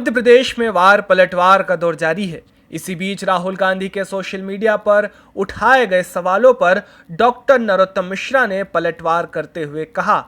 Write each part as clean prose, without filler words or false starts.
मध्य प्रदेश में वार पलटवार का दौर जारी है। इसी बीच राहुल गांधी के सोशल मीडिया पर उठाए गए सवालों पर डॉक्टर नरोत्तम मिश्रा ने पलटवार करते हुए कहा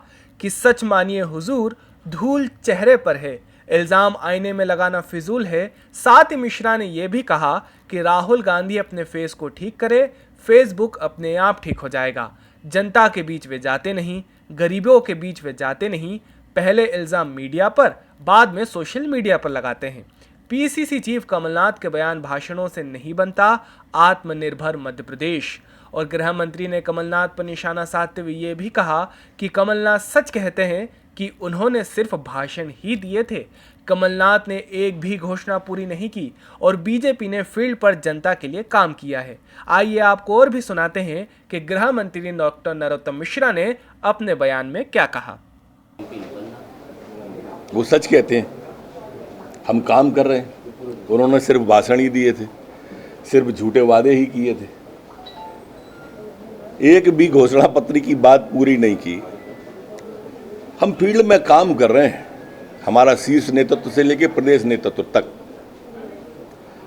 कि सच मानिए हुजूर, धूल चेहरे पर है, इल्जाम आईने में लगाना फिजूल है। साथ ही मिश्रा ने यह भी कहा कि राहुल गांधी अपने फेस को ठीक करे, फेसबुक अपने आप ठीक हो जाएगा। जनता के बीच वे जाते नहीं, गरीबों के बीच वे जाते नहीं, पहले इल्जाम मीडिया पर, बाद में सोशल मीडिया पर लगाते हैं। पीसीसी चीफ कमलनाथ के बयान भाषणों से नहीं बनता आत्मनिर्भर मध्य प्रदेश। और गृह मंत्री ने कमलनाथ पर निशाना साधते हुए ये भी कहा कि कमलनाथ सच कहते हैं कि उन्होंने सिर्फ भाषण ही दिए थे। कमलनाथ ने एक भी घोषणा पूरी नहीं की और बीजेपी ने फील्ड पर जनता के लिए काम किया है। आइए आपको और भी सुनाते हैं कि गृह मंत्री डॉक्टर नरोत्तम मिश्रा ने अपने बयान में क्या कहा। वो सच कहते हैं, हम काम कर रहे हैं। उन्होंने सिर्फ भाषण ही दिए थे, सिर्फ झूठे वादे ही किए थे, एक भी घोषणा पत्र की बात पूरी नहीं की। हम फील्ड में काम कर रहे हैं, हमारा शीर्ष नेतृत्व से लेकर प्रदेश नेतृत्व तक।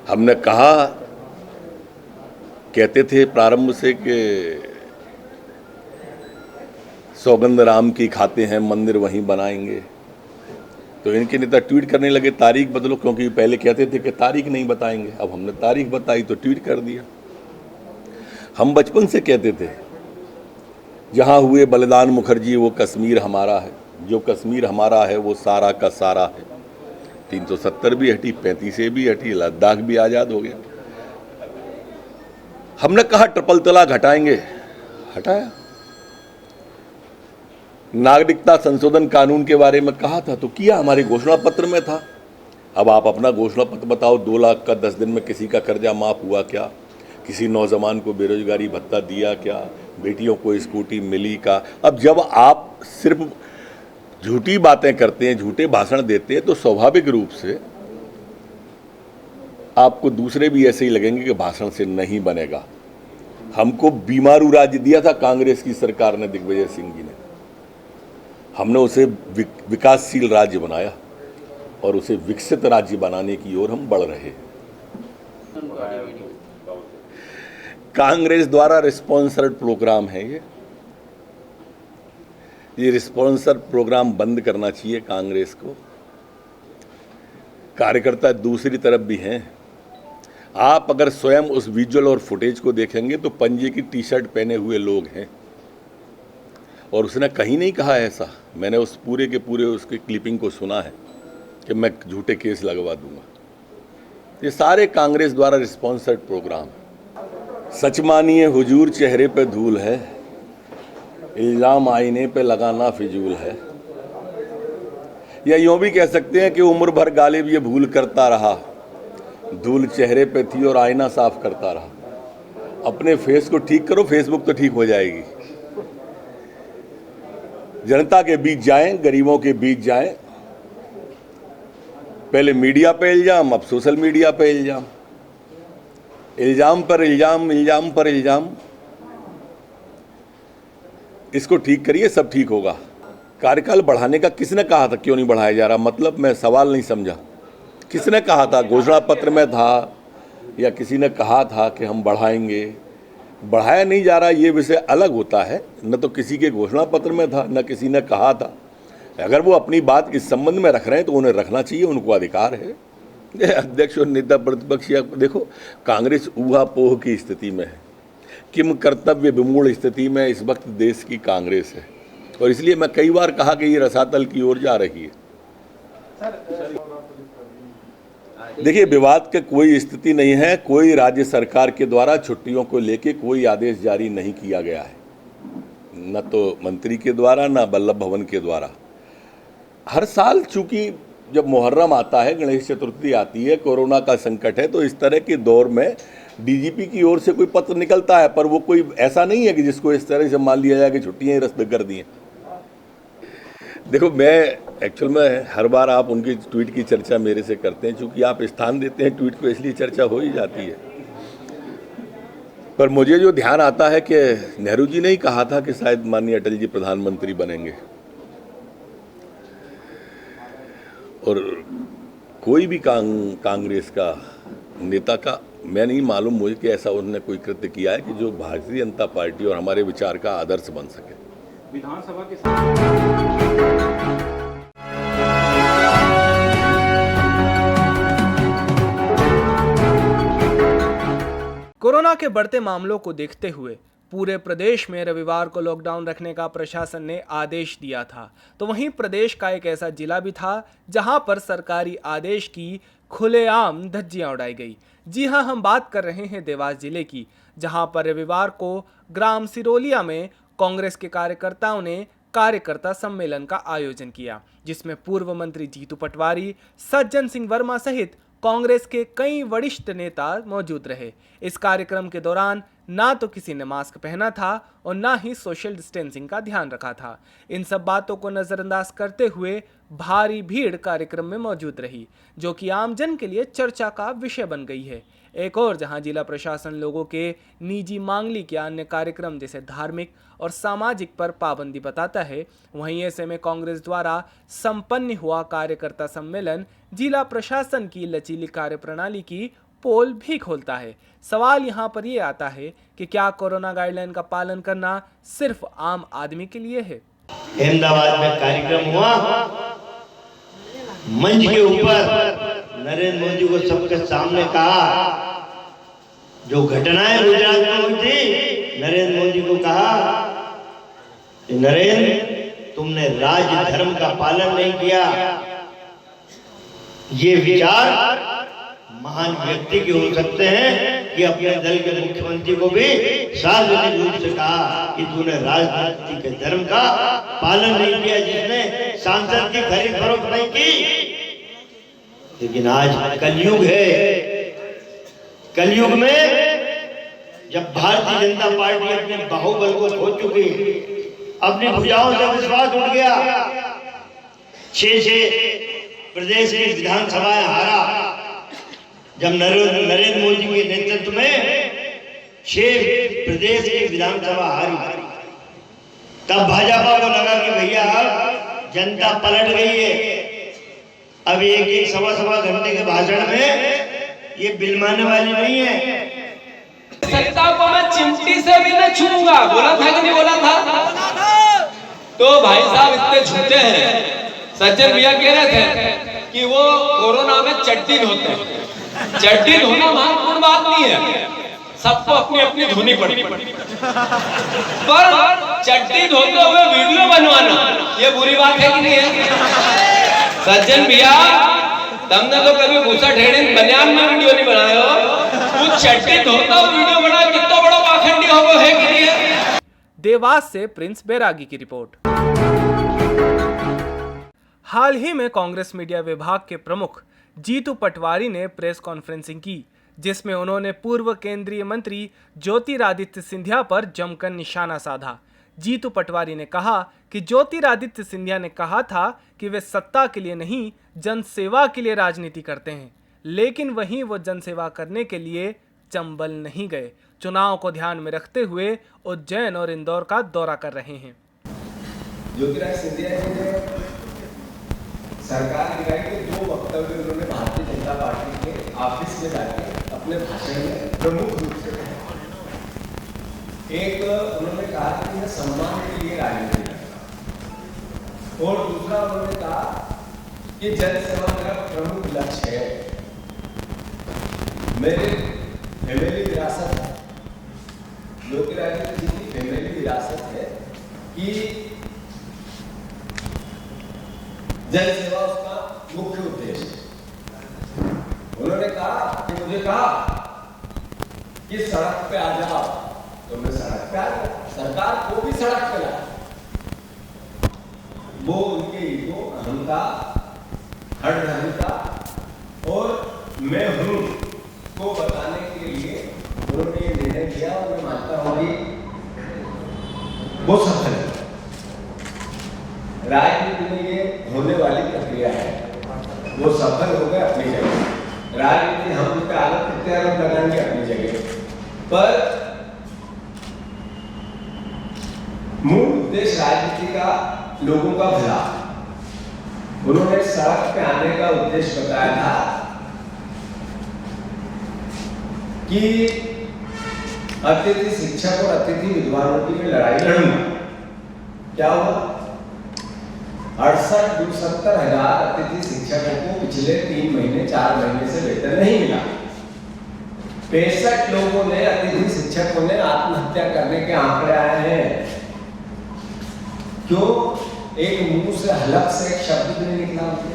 हमने कहा, कहते थे प्रारंभ से कि सौगंध राम की खाते हैं, मंदिर वहीं बनाएंगे। तो इनके नेता ट्वीट करने लगे तारीख बदलो, क्योंकि पहले कहते थे कि तारीख नहीं बताएंगे। अब हमने तारीख बताई तो ट्वीट कर दिया। हम बचपन से कहते थे, जहां हुए बलिदान मुखर्जी वो कश्मीर हमारा है, जो कश्मीर हमारा है वो सारा का सारा है। 370 भी हटी, 35 भी हटी, लद्दाख भी आजाद हो गया। हमने कहा ट्रिपल तलाक हटाएंगे, हटाया। नागरिकता संशोधन कानून के बारे में कहा था तो किया, हमारे घोषणा पत्र में था। अब आप अपना घोषणा पत्र बताओ, 2 लाख का 10 दिन में किसी का कर्जा माफ हुआ क्या? किसी नौजवान को बेरोजगारी भत्ता दिया क्या? बेटियों को स्कूटी मिली का? अब जब आप सिर्फ झूठी बातें करते हैं, झूठे भाषण देते हैं, तो स्वाभाविक रूप से आपको दूसरे भी ऐसे ही लगेंगे कि भाषण से नहीं बनेगा। हमको बीमारू राज्य दिया था कांग्रेस की सरकार ने, दिग्विजय सिंह जी ने। हमने उसे विकासशील राज्य बनाया और उसे विकसित राज्य बनाने की ओर हम बढ़ रहे हैं। कांग्रेस द्वारा रिस्पॉन्सर्ड प्रोग्राम है ये रिस्पॉन्सर प्रोग्राम बंद करना चाहिए कांग्रेस को। कार्यकर्ता दूसरी तरफ भी हैं। आप अगर स्वयं उस विजुअल और फुटेज को देखेंगे तो पंजे की टी शर्ट पहने हुए लोग हैं, और उसने कहीं नहीं कहा ऐसा। मैंने उस पूरे के पूरे उसके क्लिपिंग को सुना है कि मैं झूठे केस लगवा दूंगा। ये सारे कांग्रेस द्वारा रिस्पॉन्सर्ड प्रोग्राम। सच मानिए हुजूर, चेहरे पे धूल है, इल्जाम आईने पे लगाना फिजूल है। या यूं भी कह सकते हैं कि उम्र भर गालिब ये भूल करता रहा, धूल चेहरे पे थी और आईना साफ करता रहा। अपने फेस को ठीक करो, फेसबुक तो ठीक हो जाएगी। जनता के बीच जाएं, गरीबों के बीच जाएं। पहले मीडिया पे इल्जाम, अब सोशल मीडिया पे इल्जाम, इल्जाम पर इल्जाम, इल्जाम पर इल्जाम। इसको ठीक करिए, सब ठीक होगा। कार्यकाल बढ़ाने का किसने कहा था? क्यों नहीं बढ़ाया जा रहा? मतलब मैं सवाल नहीं समझा। किसने कहा था? घोषणा पत्र में था या किसी ने कहा था कि हम बढ़ाएंगे? बढ़ाया नहीं जा रहा, ये विषय अलग होता है। न तो किसी के घोषणा पत्र में था, न किसी ने कहा था। अगर वो अपनी बात इस संबंध में रख रहे हैं तो उन्हें रखना चाहिए, उनको अधिकार है। अध्यक्ष और नेता प्रतिपक्ष, देखो कांग्रेस ऊहापोह की स्थिति में है, किम कर्तव्य विमूढ़ स्थिति में इस वक्त देश की कांग्रेस है। और इसलिए मैं कई बार कहा कि ये रसातल की ओर जा रही है। देखिए, विवाद की कोई स्थिति नहीं है। कोई राज्य सरकार के द्वारा छुट्टियों को लेके कोई आदेश जारी नहीं किया गया है, न तो मंत्री के द्वारा, न वल्लभ भवन के द्वारा। हर साल चूंकि जब मुहर्रम आता है, गणेश चतुर्थी आती है, कोरोना का संकट है, तो इस तरह के दौर में डीजीपी की ओर से कोई पत्र निकलता है, पर वो कोई ऐसा नहीं है कि जिसको इस तरह से मान लिया जाए कि छुट्टियां रद्द कर दी हैं। देखो, मैं एक्चुअल में हर बार आप उनकी ट्वीट की चर्चा मेरे से करते हैं, चूंकि आप स्थान देते हैं ट्वीट को, इसलिए चर्चा हो ही जाती है। पर मुझे जो ध्यान आता है कि नेहरू जी ने ही कहा था कि शायद माननीय अटल जी प्रधानमंत्री बनेंगे, और कोई भी कांग्रेस का नेता का मैं नहीं मालूम मुझे कि ऐसा उन्होंने कोई कृत्य किया है कि जो भारतीय जनता पार्टी और हमारे विचार का आदर्श बन सके। विधानसभा के कोरोना के बढ़ते मामलों को देखते हुए पूरे प्रदेश में रविवार को लॉकडाउन रखने का प्रशासन ने आदेश दिया था, तो वहीं प्रदेश का एक ऐसा जिला भी था जहां पर सरकारी आदेश की खुलेआम धज्जियां उड़ाई गई। जी हां, हम बात कर रहे हैं देवास जिले की, जहां पर रविवार को ग्राम सिरोलिया में कांग्रेस के कार्यकर्ताओं ने कार्यकर्ता सम्मेलन का आयोजन किया, जिसमें पूर्व मंत्री जीतू पटवारी, सज्जन सिंह वर्मा सहित कांग्रेस के कई वरिष्ठ नेता मौजूद रहे। इस कार्यक्रम के दौरान ना तो किसी ने मास्क पहना था और ना ही सोशल डिस्टेंसिंग का ध्यान रखा था। इन सब बातों को नजरअंदाज करते हुए भारी भीड़ कार्यक्रम में मौजूद रही, जो कि आमजन के लिए चर्चा का विषय बन गई है। एक और जहां जिला प्रशासन लोगों के निजी मांगलिक या अन्य कार्यक्रम जैसे धार्मिक और सामाजिक पर पाबंदी बताता है, वहीं ऐसे में कांग्रेस द्वारा संपन्न हुआ कार्यकर्ता सम्मेलन जिला प्रशासन की लचीली कार्यप्रणाली की पोल भी खोलता है। सवाल यहाँ पर ये आता है कि क्या कोरोना गाइडलाइन का पालन करना सिर्फ आम आदमी के लिए है? अहमदाबाद में कार्यक्रम हुआ, मंच के ऊपर नरेंद्र मोदी को सबके सामने कहा, जो घटनाएं गुजरात में हुई थी, नरेंद्र मोदी को कहा कि नरेंद्र तुमने राज धर्म का पालन नहीं किया। ये विचार महान व्यक्ति के हो सकते हैं कि अपने दल के मुख्यमंत्री को भी सार्वजनिक रूप से कहा कि तूने राजनीति के धर्म का पालन नहीं किया, जिसने सांसद की खरीद फरोख्त नहीं की। लेकिन आज कलयुग है, कलयुग में जब भारतीय जनता पार्टी अपने बाहुबल को खो चुकी, अपनी भुजाओं से विश्वास उठ गया, 6 प्रदेश की विधानसभाएं हारा, जब नरेंद्र मोदी के नेतृत्व में 6 प्रदेश की विधानसभा हारी, तब भाजपा को लगा कि भैया अब जनता पलट गई है, अब एक सवा घंटे के भाषण में ये बिलमाने वाली नहीं है। सत्ता को मैं चिमटी से भी न छूऊंगा, बोला था कि नहीं बोला था? तो भाई साहब इतने झूठे हैं। सज्जन भैया कह रहे थे कि वो कोरोना में चट्टीन होते हैं। चट्टीन होना महत्वपूर्ण बात नहीं है, सबको अपनी अपनी धुनी पड़ती, पर चट्टीन होते हुए वीडियो बनवाना ये बुरी बात है कि नहीं है? सज्जन भैया तुमने तो कभी भूसा ढेड़े बनियान में वीडियो नहीं बनाए हो, कुछ चट्टीन होता हो वीडियो बना, कितना बड़ा पाखंडी हो वो है कि नहीं है? देवास से प्रिंस बैरागी की रिपोर्ट। हाल ही में कांग्रेस मीडिया विभाग के प्रमुख जीतू पटवारी ने प्रेस कॉन्फ्रेंसिंग की, जिसमें उन्होंने पूर्व केंद्रीय मंत्री ज्योतिरादित्य सिंधिया पर जमकर निशाना साधा। जीतू पटवारी ने कहा कि ज्योतिरादित्य सिंधिया ने कहा था कि वे सत्ता के लिए नहीं, जनसेवा के लिए राजनीति करते हैं, लेकिन वहीं वो जनसेवा करने के लिए चंबल नहीं गए। चुनाव को ध्यान में रखते हुए उज्जैन और इंदौर का दौरा कर रहे हैं। ज्योतिरादित्य सिंधिया जी ने सरकार गिराई के 2 वक्तव्य उन्होंने भारतीय जनता पार्टी के ऑफिस में जाके अपने भाषण में प्रमुख रूप से कहा। एक उन्होंने कहा कि मैं सम्मान के लिए राजनीति करता, और दूसरा उन्होंने कहा कि जन सेवा मेरा प्रमुख लक्ष्य है, मेरे फैमिली विरासत है, ज्योतिरादित्य जी की फैमिली विरासत है कि जन सेवा उसका मुख्य उद्देश्य है। उन्होंने कहा कि मुझे कहा कि सड़क पे आ जाओ, तो मैं सड़क पे आ गया, सरकार को भी सड़क पे लाया। वो उनके ईगो, अहंता, हठधर्मिता और मैं हूं को बताने के लिए उन्होंने ये निर्णय किया, और मैं मानता हूं कि वो सफल है। राजनीति में ये होने वाली प्रक्रिया है, वो सफल हो गए अपनी जगह। राजनीति हम उस पर आरोप लगाएंगे अपनी जगह, पर मूल उद्देश्य राजनीति का लोगों का भला, उन्होंने सड़क पे आने का उद्देश्य बताया था कि अतिथि शिक्षक और अतिथि विद्वानों की मैं लड़ाई लड़ूंगा। क्या हुआ? 68,70,000 अतिथि शिक्षकों को पिछले 3 महीने 4 महीने से वेतन नहीं मिला। 65 लोगों ने, अतिथि शिक्षकों ने आत्महत्या करने के आंकड़े आए हैं। क्यों? एक मुंह से हलक से एक शब्द भी नहीं निकला उनके।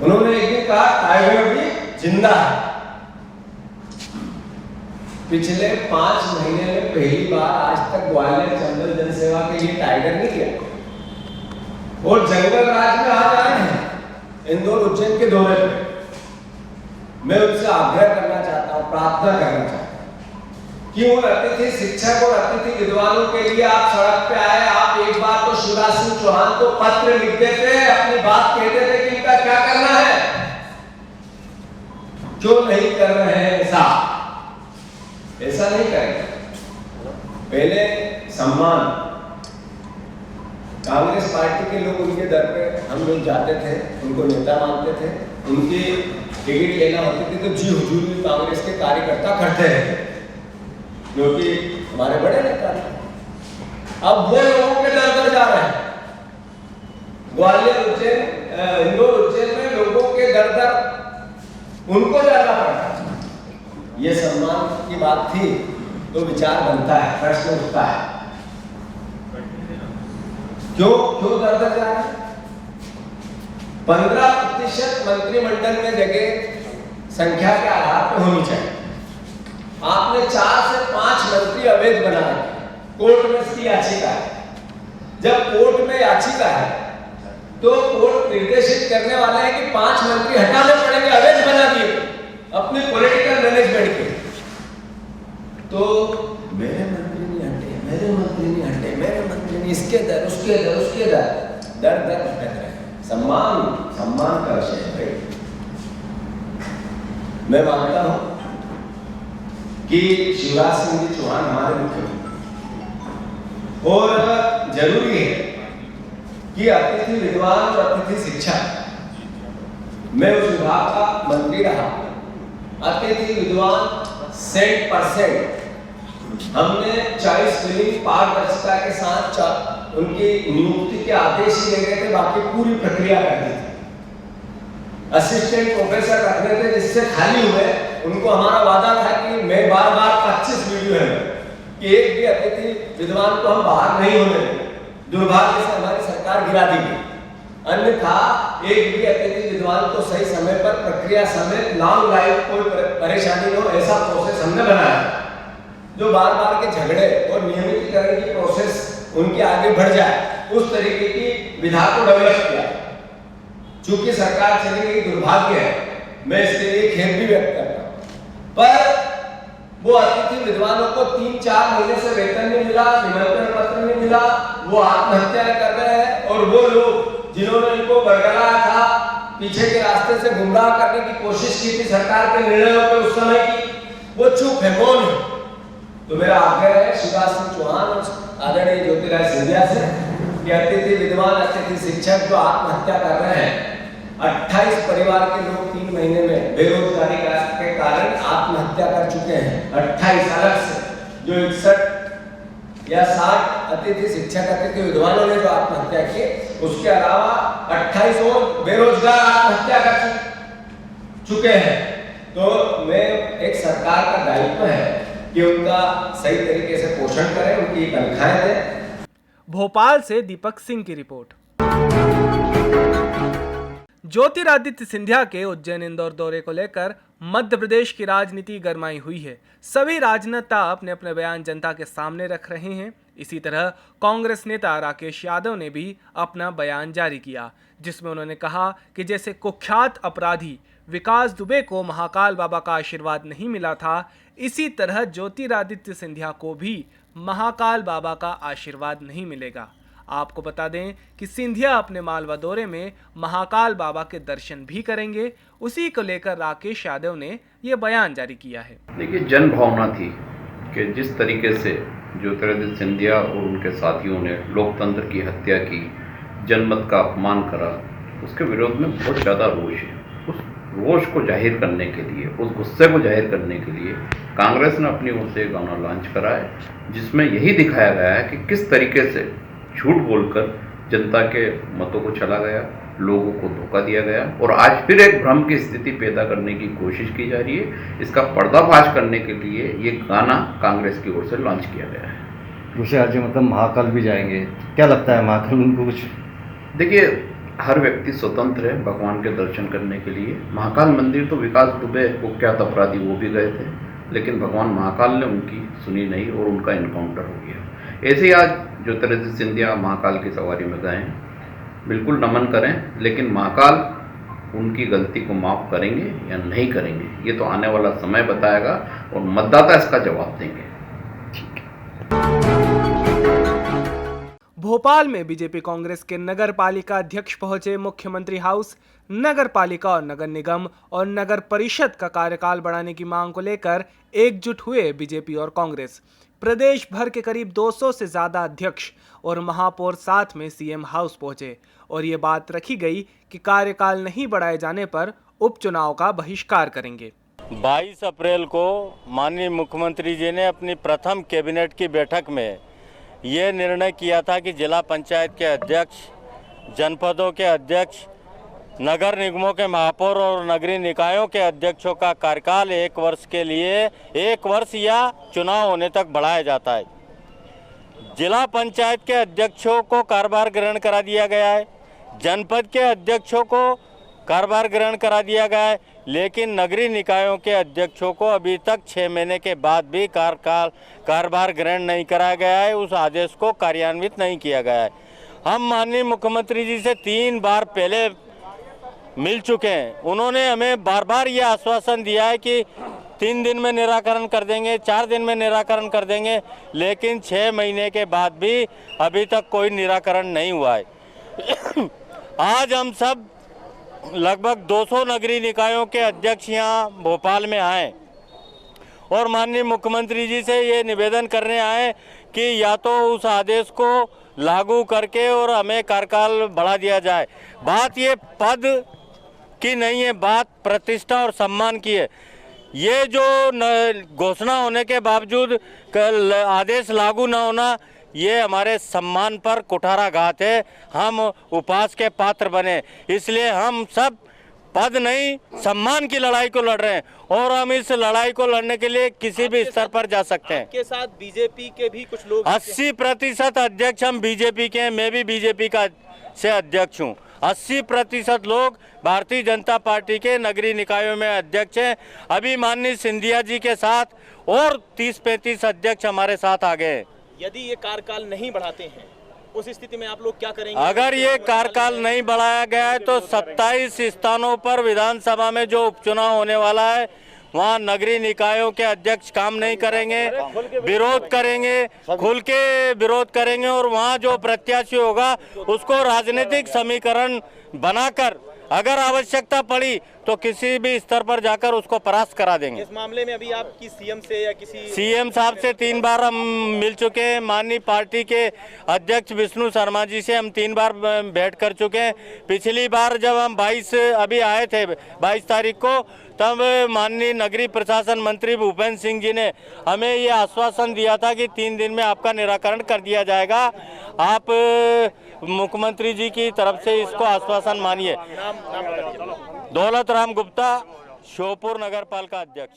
उन्होंने एक दिन कहा टाइगर भी जिंदा है। पिछले 5 महीने में पहली बार आज तक ग्वालियर चंबल जनसेवा के लिए टाइगर नहीं किया और जंगल राज में आ रहे हैं इंदौर उज्जैन के दौरे पे। मैं उनसे आग्रह करना चाहता हूं, प्रार्थना करना चाहता हूं कि उन अतिथि शिक्षक और अतिथि विद्वानों के लिए आप सड़क पे आए। आप एक बार तो शिवराज सिंह चौहान को पत्र लिख देते, अपनी बात कहते थे कि इनका क्या करना है, क्यों नहीं कर रहे हैं ऐसा नहीं करेंगे। पहले सम्मान, कांग्रेस पार्टी के लोग उनके दर पे हम लोग जाते थे, उनको नेता मानते थे, उनकी टिकट लेना होती थी तो जी हुजूर भी कांग्रेस के कार्यकर्ता करते रहे क्योंकि हमारे बड़े नेता थे। अब वो लोगों के दर पर जा रहे हैं। ग्वालियर उज्जैन, इंदौर उज्जैन में लोगों के दर दर उनको जाना पड़ता है। ये सम्मान की बात थी तो विचार बनता है, प्रश्न उठता है, क्यों दर दर जा रहे हैं? 15% मंत्रिमंडल में जगह संख्या के आधार पर होनी चाहिए। आपने 4 से 5 मंत्री अवैध बना रखे, कोर्ट में इसकी याचिका है। जब कोर्ट में याचिका है तो कोर्ट निर्देशित करने वाला है कि 5 मंत्री हटाने पड़ेंगे, अवैध बना दिए अपनी पॉलिटिकल मैनेजमेंट के। तो मेरे मंत्री नहीं हटे, मेरे मंत्री नहीं हटे, मेरे मंत्री नहीं, इसके दर उसके दर भटक रहे। सम्मान का विषय है भाई। मैं मानता हूं कि शिवराज सिंह जी चौहान हमारे मुख्यमंत्री और जरूरी है कि अतिथि विद्वान और अतिथि शिक्षक, मैं उस विभाग का मंत्री रहा, अतिथि विद्वान 100% हमने 40 फिलिंग पारदर्शिता के साथ उनकी नियुक्ति के आदेश ही ले गए थे, बाकी पूरी प्रक्रिया कर दी थी। असिस्टेंट प्रोफेसर रखने थे जिससे खाली हुए, उनको हमारा वादा था कि मैं बार 25 वीडियो है कि एक भी अतिथि विद्वान को हम बाहर नहीं होने देंगे। दुर्भाग्य से हमारी सरकार गिरा दी गई। अन्यथा एक भी अतिथि विद्वान को सही समय पर प्रक्रिया समेत लॉन्ग लाइफ कोई परेशानी हो ऐसा प्रोसेस हमने बनाया, जो बार के झगड़े और नियमितीकरण की प्रोसेस उनके आगे बढ़ जाए, उस तरीके की विधा को डेवलप किया। चूंकि सरकार चली गई, दुर्भाग्य है, मैं इसके लिए खेद भी व्यक्त करता हूं। पर वो अतिथि विद्वानों को 3-4 महीने से वेतन नहीं मिला, निमंत्रण पत्र नहीं मिला, वो आत्महत्या कर रहे हैं। और वो लोग जिन्होंने इनको बरगलाया था, पीछे के रास्ते से गुमराह करने की कोशिश की थी सरकार के निर्णयों पे उस समय की, वो चुप है, मौन है। तो मेरा आग्रह है शिवराज सिंह चौहान और आदरणीय ज्योतिरादित्य सिंधिया से कि अतिथि विद्वान, अतिथि शिक्षक जो आत्महत्या कर रहे हैं, 28 परिवार के लोग 3 महीने में बेरोजगारी के कारण आत्महत्या कर चुके हैं। 28 अलग से, जो 61 या 60 अतिथि शिक्षक, अतिथि विद्वानों ने जो आत्महत्या की, उसके अलावा 28 और बेरोजगार आत्महत्या कर चुके हैं। तो मैं एक सरकार का दायित्व है कि उनका सही तरीके से पोषण करें, उनकी तनख्वाहें दें। भोपाल से दीपक सिंह की रिपोर्ट। ज्योतिरादित्य सिंधिया के उज्जैन इंदौर दौरे को लेकर मध्य प्रदेश की राजनीति गरमाई हुई है। सभी राजनेता अपने अपने बयान जनता के सामने रख रहे हैं। इसी तरह कांग्रेस नेता राकेश यादव ने भी अपना बयान जारी किया, जिसमें उन्होंने कहा कि जैसे कुख्यात अपराधी विकास दुबे को महाकाल बाबा का आशीर्वाद नहीं मिला था, इसी तरह ज्योतिरादित्य सिंधिया को भी महाकाल बाबा का आशीर्वाद नहीं मिलेगा। आपको बता दें कि सिंधिया अपने मालवा दौरे में महाकाल बाबा के दर्शन भी करेंगे। उसी को लेकर राकेश यादव ने यह बयान जारी किया है। देखिए, जन भावना थी कि जिस तरीके से ज्योतिरादित्य सिंधिया और उनके साथियों ने लोकतंत्र की हत्या की, जनमत का अपमान करा, उसके विरोध में बहुत ज़्यादा रोष है। उस रोष को जाहिर करने के लिए, उस गुस्से को जाहिर करने के लिए कांग्रेस ने अपनी ओर से एक गाना लॉन्च करा है, जिसमें यही दिखाया गया है कि किस तरीके से झूठ बोलकर जनता के मतों को चला गया, लोगों को धोखा दिया गया और आज फिर एक भ्रम की स्थिति पैदा करने की कोशिश की जा रही है। इसका पर्दाफाश करने के लिए ये गाना कांग्रेस की ओर से लॉन्च किया गया है। दूसरे राज्य मतलब महाकाल भी जाएंगे, क्या लगता है महाकाल उनको कुछ? देखिए, हर व्यक्ति स्वतंत्र है भगवान के दर्शन करने के लिए। महाकाल मंदिर तो विकास दुबे कुख्यात अपराधी वो भी गए थे, लेकिन भगवान महाकाल ने उनकी सुनी नहीं और उनका इनकाउंटर हो गया। ऐसे ही आज ज्योतिरादित्य सिंधिया महाकाल की सवारी में गए हैं, बिल्कुल नमन करें, लेकिन महाकाल उनकी गलती को माफ़ करेंगे या नहीं करेंगे ये तो आने वाला समय बताएगा और मतदाता इसका जवाब देंगे। भोपाल में बीजेपी कांग्रेस के नगर पालिका अध्यक्ष पहुंचे मुख्यमंत्री हाउस। नगर पालिका और नगर निगम और नगर परिषद का कार्यकाल बढ़ाने की मांग को लेकर एकजुट हुए बीजेपी और कांग्रेस। प्रदेश भर के करीब 200 से ज्यादा अध्यक्ष और महापौर साथ में सीएम हाउस पहुंचे और ये बात रखी गई कि कार्यकाल नहीं बढ़ाए जाने पर उपचुनाव का बहिष्कार करेंगे। 22 अप्रैल को माननीय मुख्यमंत्री जी ने अपनी प्रथम कैबिनेट की बैठक में ये निर्णय किया था कि जिला पंचायत के अध्यक्ष, जनपदों के अध्यक्ष, नगर निगमों के महापौर और नगरीय निकायों के अध्यक्षों का कार्यकाल 1 वर्ष के लिए 1 वर्ष या चुनाव होने तक बढ़ाया जाता है। जिला पंचायत के अध्यक्षों को कार्यभार ग्रहण करा दिया गया है, जनपद के अध्यक्षों को कार्यभार ग्रहण करा दिया गया है, लेकिन नगरीय निकायों के अध्यक्षों को अभी तक 6 महीने के बाद भी कार्यभार ग्रहण नहीं कराया गया है, उस आदेश को कार्यान्वित नहीं किया गया है। हम माननीय मुख्यमंत्री जी से 3 बार पहले मिल चुके हैं। उन्होंने हमें बार बार ये आश्वासन दिया है कि 3 दिन में निराकरण कर देंगे, 4 दिन में निराकरण कर देंगे, लेकिन 6 महीने के बाद भी अभी तक कोई निराकरण नहीं हुआ है। आज हम सब लगभग 200 नगरीय निकायों के अध्यक्ष यहाँ भोपाल में आए और माननीय मुख्यमंत्री जी से ये निवेदन करने आए कि या तो उस आदेश को लागू करके और हमें कार्यकाल बढ़ा दिया जाए। बात ये पद की नहीं है, बात प्रतिष्ठा और सम्मान की है। ये जो घोषणा होने के बावजूद आदेश लागू न होना, ये हमारे सम्मान पर कुठाराघात है। हम उपहास के पात्र बने, इसलिए हम सब पद नहीं सम्मान की लड़ाई को लड़ रहे हैं और हम इस लड़ाई को लड़ने के लिए किसी भी स्तर पर जा सकते हैं। आपके साथ बीजेपी के भी कुछ लोग 80% अध्यक्ष हम बीजेपी के हैं, मैं भी बीजेपी का से अध्यक्ष हूँ। 80% लोग भारतीय जनता पार्टी के नगरीय निकायों में अध्यक्ष हैं। अभी माननीय सिंधिया जी के साथ और 30-35 अध्यक्ष हमारे साथ आ गए। यदि ये कार्यकाल नहीं बढ़ाते हैं उस स्थिति में आप लोग क्या करेंगे? अगर ये कार्यकाल नहीं बढ़ाया गया है तो 27 स्थानों पर विधानसभा में जो उपचुनाव होने वाला है वहाँ नगरीय निकायों के अध्यक्ष काम नहीं करेंगे, विरोध करेंगे, खुल के विरोध करेंगे और वहाँ जो प्रत्याशी होगा उसको राजनीतिक समीकरण बनाकर अगर आवश्यकता पड़ी तो किसी भी स्तर पर जाकर उसको परास्त करा देंगे। इस मामले में अभी आपकी सीएम से या किसी सीएम साहब से 3 बार हम मिल चुके हैं। माननीय पार्टी के अध्यक्ष विष्णु शर्मा जी से हम 3 बार भेंट कर चुके हैं। पिछली बार जब हम 22 अभी आए थे 22 तारीख को, तब माननीय नगरीय प्रशासन मंत्री भूपेंद्र सिंह जी ने हमें ये आश्वासन दिया था कि 3 दिन में आपका निराकरण कर दिया जाएगा। आप मुख्यमंत्री जी की तरफ से इसको आश्वासन मानिए। दौलत राम गुप्ता, श्योपुर नगर पालिका अध्यक्ष।